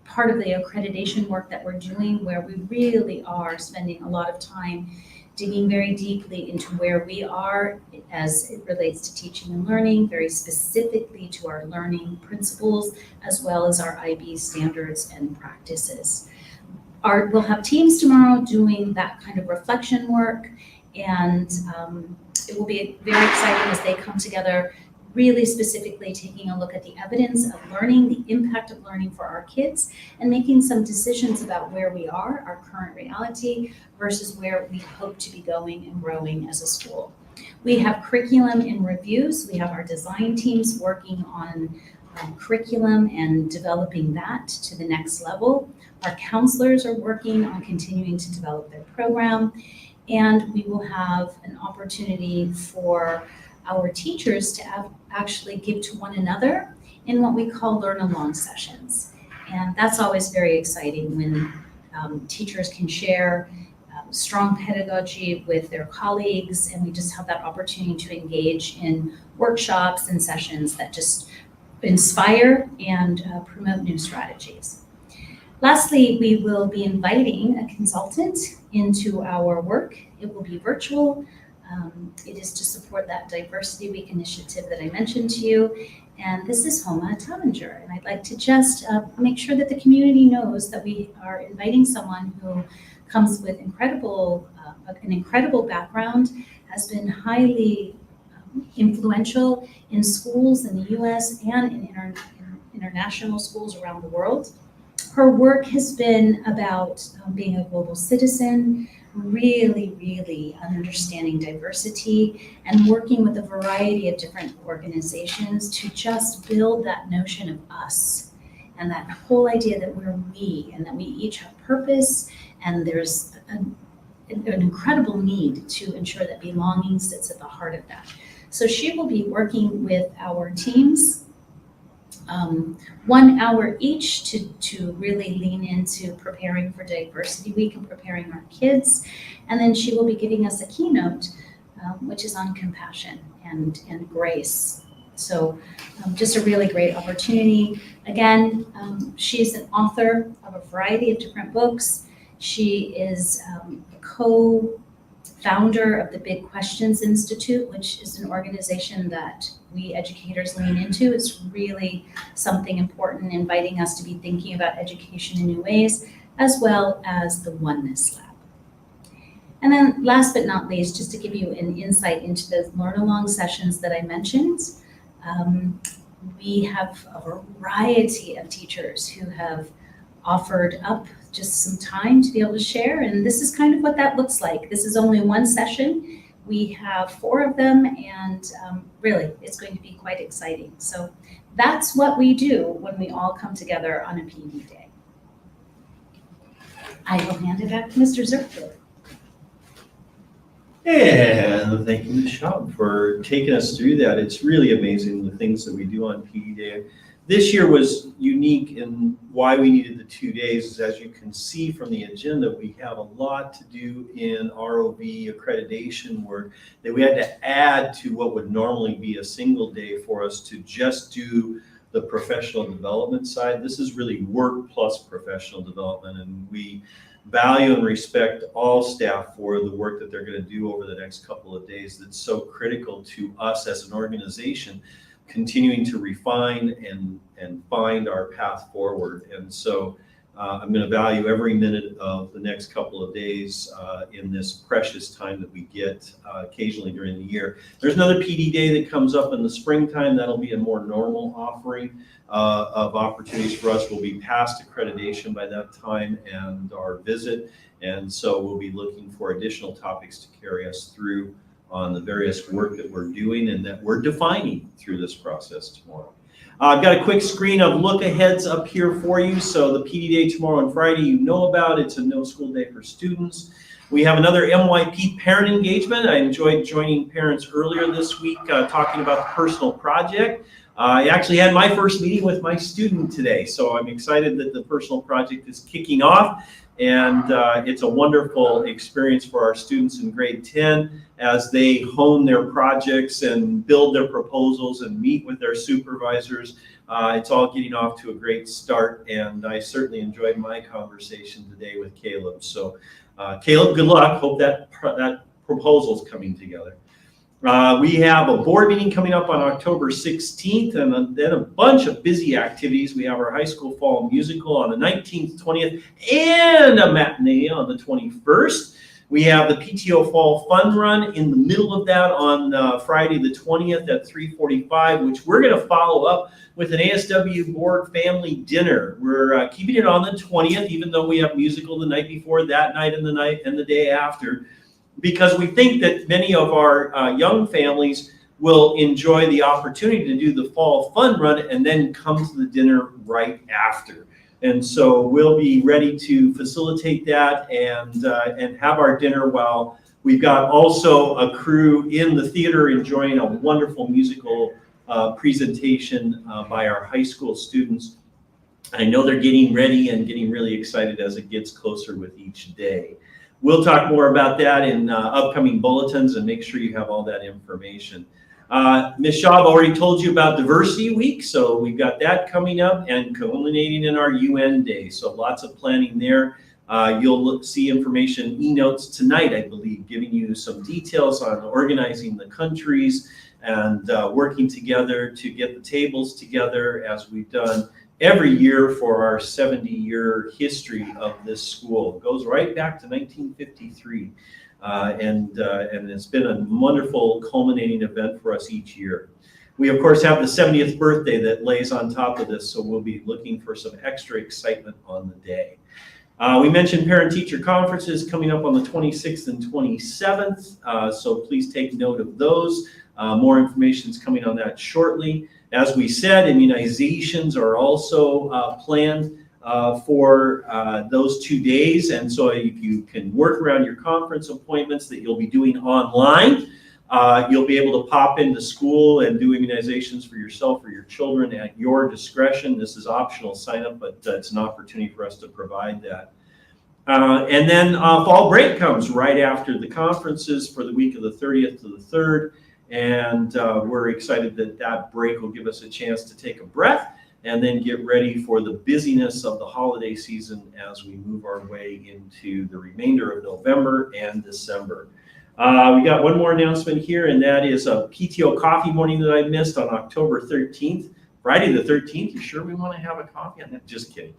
part of the accreditation work that we're doing, where we really are spending a lot of time digging very deeply into where we are as it relates to teaching and learning, very specifically to our learning principles, as well as our IB standards and practices. We'll have teams tomorrow doing that kind of reflection work, and it will be very exciting as they come together, really specifically taking a look at the evidence of learning, the impact of learning for our kids, and making some decisions about where we are, our current reality, versus where we hope to be going and growing as a school. We have curriculum in reviews. We have our design teams working on curriculum and developing that to the next level. Our counselors are working on continuing to develop their program, and we will have an opportunity for our teachers to actually give to one another in what we call learn-along sessions. And that's always very exciting when teachers can share strong pedagogy with their colleagues, and we just have that opportunity to engage in workshops and sessions that just inspire and promote new strategies. Lastly, we will be inviting a consultant into our work. It will be virtual. It is to support that Diversity Week initiative that I mentioned to you. And this is Homa Tavinger. And I'd like to just make sure that the community knows that we are inviting someone who comes with an incredible background, has been highly influential in schools in the US and in international schools around the world. Her work has been about being a global citizen, really understanding diversity and working with a variety of different organizations to just build that notion of us and that whole idea that we're we and that we each have purpose, and there's an incredible need to ensure that belonging sits at the heart of that. So she will be working with our teams 1 hour each to really lean into preparing for Diversity Week and preparing our kids. And then she will be giving us a keynote, which is on compassion and grace. So just a really great opportunity. Again, she's an author of a variety of different books. She is a co-founder of the Big Questions Institute, which is an organization that we educators lean into. It's really something important, inviting us to be thinking about education in new ways, as well as the Oneness Lab. And then last but not least, just to give you an insight into the learn-along sessions that I mentioned, we have a variety of teachers who have offered up just some time to be able to share, and this is kind of what that looks like. This is only one session. We have 4 of them, and really, it's going to be quite exciting. So that's what we do when we all come together on a PD day. I will hand it back to Mr. Zerfield. And thank you, Ms. Schaub, for taking us through that. It's really amazing the things that we do on PD Day. This year was unique in why we needed the 2 days. As you can see from the agenda, we have a lot to do in ROV accreditation work that we had to add to what would normally be a single day for us to just do the professional development side. This is really work plus professional development, and we value and respect all staff for the work that they're going to do over the next couple of days. That's so critical to us as an organization, continuing to refine and find our path forward. And so I'm going to value every minute of the next couple of days in this precious time that we get occasionally during the year. There's another PD day that comes up in the springtime. That'll be a more normal offering of opportunities for us. We'll be past accreditation by that time and our visit. And so we'll be looking for additional topics to carry us through on the various work that we're doing and that we're defining through this process tomorrow. I've got a quick screen of look-aheads up here for you. So the PD Day tomorrow and Friday, you know about. It's a no-school day for students. We have another MYP parent engagement. I enjoyed joining parents earlier this week talking about the personal project. I actually had my first meeting with my student today, so I'm excited that the personal project is kicking off. And it's a wonderful experience for our students in grade 10 as they hone their projects and build their proposals and meet with their supervisors. It's all getting off to a great start, and I certainly enjoyed my conversation today with Caleb. So Caleb, good luck. Hope that proposal's coming together. We have a board meeting coming up on October 16th, and then a bunch of busy activities. We have our high school fall musical on the 19th, 20th, and a matinee on the 21st. We have the PTO Fall Fun Run in the middle of that on Friday the 20th at 3:45, which we're going to follow up with an ASW board family dinner. We're keeping it on the 20th, even though we have musical the night before, that night and the day after, because we think that many of our young families will enjoy the opportunity to do the Fall Fun Run and then come to the dinner right after. And so we'll be ready to facilitate that and have our dinner while we've got also a crew in the theater enjoying a wonderful musical presentation by our high school students. I know they're getting ready and getting really excited as it gets closer with each day. We'll talk more about that in upcoming bulletins and make sure you have all that information. Ms. Shaw already told you about Diversity Week, so we've got that coming up and culminating in our UN Day. So lots of planning there. You'll see information, e-notes tonight, I believe, giving you some details on organizing the countries and working together to get the tables together as we've done every year for our 70-year history of this school. It goes right back to 1953. And it's been a wonderful culminating event for us each year. We, of course, have the 70th birthday that lays on top of this, so we'll be looking for some extra excitement on the day. We mentioned parent-teacher conferences coming up on the 26th and 27th, so please take note of those. More information is coming on that shortly. As we said, immunizations are also planned for those 2 days, and so if you can work around your conference appointments that you'll be doing online, you'll be able to pop into school and do immunizations for yourself or your children at your discretion. This is optional sign up, but it's an opportunity for us to provide that. And then fall break comes right after the conferences for the week of the 30th to the 3rd, and we're excited that that break will give us a chance to take a breath and then get ready for the busyness of the holiday season as we move our way into the remainder of November and December. We got one more announcement here, and that is a PTO coffee morning that I missed on October 13th. Friday the 13th, you sure we want to have a coffee on that? Just kidding.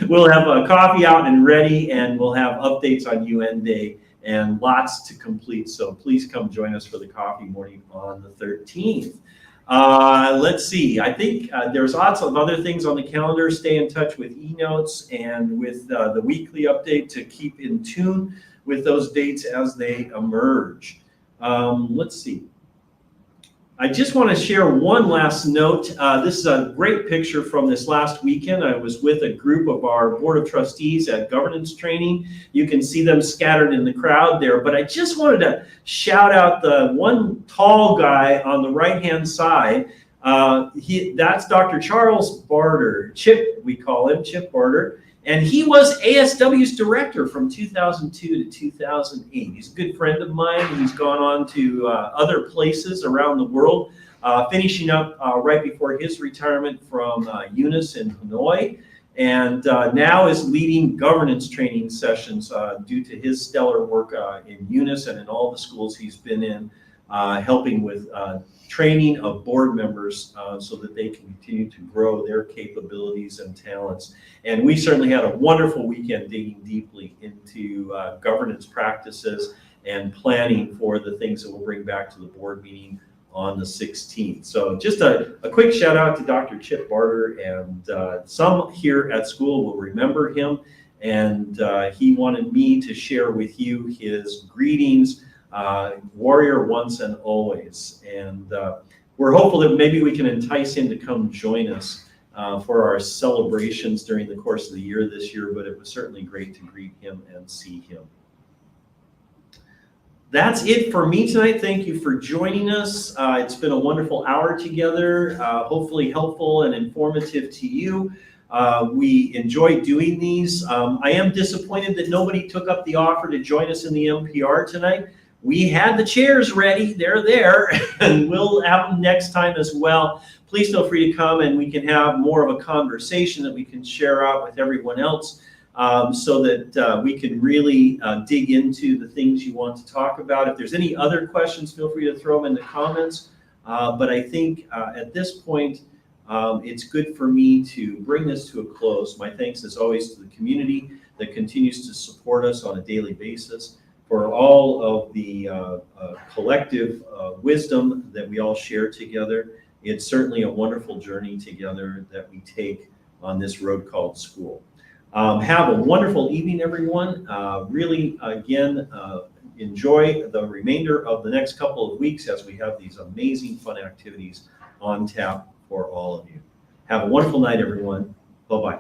We'll have a coffee out and ready, and we'll have updates on UN Day and lots to complete. So please come join us for the coffee morning on the 13th. Let's see, I think there's lots of other things on the calendar. Stay in touch with e-notes and with the weekly update to keep in tune with those dates as they emerge. Let's see. I just want to share one last note. This is a great picture from this last weekend. I was with a group of our Board of Trustees at governance training. You can see them scattered in the crowd there, but I just wanted to shout out the one tall guy on the right-hand side. That's Dr. Charles Barter, Chip, we call him, Chip Barter. And he was ASW's director from 2002 to 2008. He's a good friend of mine. He's gone on to other places around the world finishing up right before his retirement from Eunice in Hanoi, and now is leading governance training sessions due to his stellar work in Eunice and in all the schools he's been in, helping with training of board members so that they can continue to grow their capabilities and talents. And we certainly had a wonderful weekend digging deeply into governance practices and planning for the things that we'll bring back to the board meeting on the 16th. So just a quick shout out to Dr. Chip Barter, and some here at school will remember him, and he wanted me to share with you his greetings, warrior once and always. And we're hopeful that maybe we can entice him to come join us for our celebrations during the course of the year this year, but it was certainly great to greet him and see him. That's it for me tonight. Thank you for joining us. It's been a wonderful hour together, hopefully helpful and informative to you. We enjoy doing these. I am disappointed that nobody took up the offer to join us in the MPR tonight. We had the chairs ready, they're there, and we'll have them next time as well. Please feel free to come and we can have more of a conversation that we can share out with everyone else. So that we can really dig into the things you want to talk about. If there's any other questions, feel free to throw them in the comments. But I think at this point, it's good for me to bring this to a close. My thanks as always to the community that continues to support us on a daily basis, for all of the collective wisdom that we all share together. It's certainly a wonderful journey together that we take on this road called school. Have a wonderful evening, everyone. Really, again, enjoy the remainder of the next couple of weeks as we have these amazing fun activities on tap for all of you. Have a wonderful night, everyone. Bye-bye.